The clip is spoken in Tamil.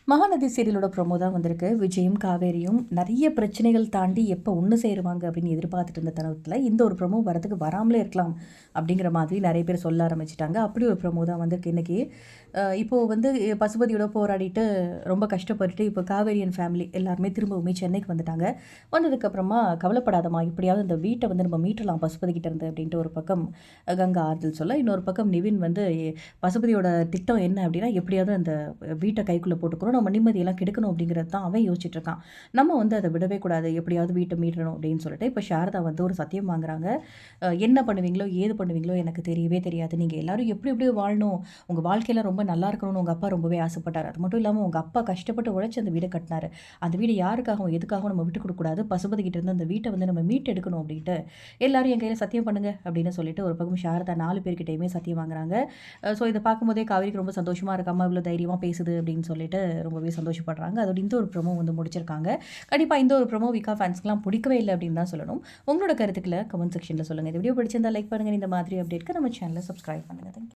மகாநதி சீரியலோட ப்ரோமோ தான் வந்திருக்கு. விஜயும், காவேரியும் நெறைய பிரச்சனைகள் தாண்டி எப்போ ஒண்ணு சேருவாங்க அப்படின்னு எதிர்பார்த்துட்டு இருந்த தருணத்தில, இந்த ஒரு ப்ரோமோ வரதுக்கு வராமலே இருக்கலாம் அப்படிங்கிற மாதிரி நெறைய பேர் சொல்ல ஆரம்பிச்சுட்டாங்க. அப்படி ஒரு ப்ரோமோ தான் வந்திருக்கு இன்னைக்கு. இப்போ வந்து பசுபதியோட போராடிட்டு ரொம்ப கஷ்டப்பட்டுட்டு இப்போ காவேரி அண்ட் ஃபேமிலி எல்லாருமே திரும்பவுமே சென்னைக்கு வந்துட்டாங்க. வந்ததுக்கப்புறமா கவலைப்படாதம்மா எப்படியாவது இந்த வீட்ட வந்து நம்ம மீட்டலாம் பசுபதி கிட்ட இருந்து அப்படின்ட்டு ஒரு பக்கம் கங்கா ஆறுதல் சொல்ல, இன்னொரு பக்கம் நிவின் வந்து பசுபதியோட திட்டம் என்ன அப்படின்னா எப்படியாவது அந்த வீட்ட கைக்குள்ள போட்டுக்கணும். நம்ம நிம்மதியெல்லாம் கெடுக்கணும் அப்படிங்கிறது தான் அவன் யோசிச்சுட்டு இருக்கான். நம்ம வந்து அத விடவே கூடாது. எப்படியாவது வீட்ட மீட்டணும் அப்படின்னு சொல்லிட்டு, இப்ப சாரதா வந்து ஒரு சத்தியம் வாங்குறாங்க. என்ன பண்ணுவீங்களோ, ஏது பண்ணுவீங்களோ எனக்கு தெரியவே தெரியாது. நீங்க எல்லாரும் எப்படி எப்படியோ வாழணும். உங்க வாழ்க்கையில ரொம்ப நல்லா இருக்கணும்னு உங்க அப்பா ரொம்பவே ஆசைப்பட்டாரு. அது மட்டும் இல்லாம உங்க அப்பா கஷ்டப்பட்டு உழைச்சு அந்த வீட கட்டினாரு. அந்த வீடு யாருக்காகவும், எதுக்காகவும் நம்ம விட்டுக் குடுக்கக்கூடாது. பசுபதி கிட்ட இருந்து அந்த வீட்ட வந்து நம்ம மீட்டு எடுக்கணும் அப்படின்ட்டு, எல்லாரும் என் கையில சத்தியம் பண்ணுங்க அப்படின்னு சொல்லிட்டு ஒரு பக்கம் சாரதா 4 பேர்கிட்டயுமே சத்தியம் வாங்குறாங்க. இத பார்க்கும்போதே காவேரிக்கு ரொம்ப சந்தோஷமா இருக்கு. அம்மா இவ்வளோ தைரியமா பேசுது அப்படின்னு சொல்லிட்டு ரொம்பவே சந்தோஷப்படுறாங்க. அதோட இந்த ஒரு ப்ரோமோ வந்து முடிச்சிருக்காங்க. கண்டிப்பா இந்த ஒரு ப்ரோமோ விகா ஃபேன்ஸ்க்குலாம் பிடிக்கவே இல்ல அப்படின்னு தான் சொல்லணும். உங்களோட கருத்துக்கள கமெண்ட் செக்ஷன்ல சொல்லுங்க. இந்த வீடியோ பிடிச்சிருந்தா லைக் பண்ணுங்க. இந்த மாதிரி அப்டேட்க்கு நம்ம சேனல சப்ஸ்கிரைப் பண்ணுங்க. Thank you.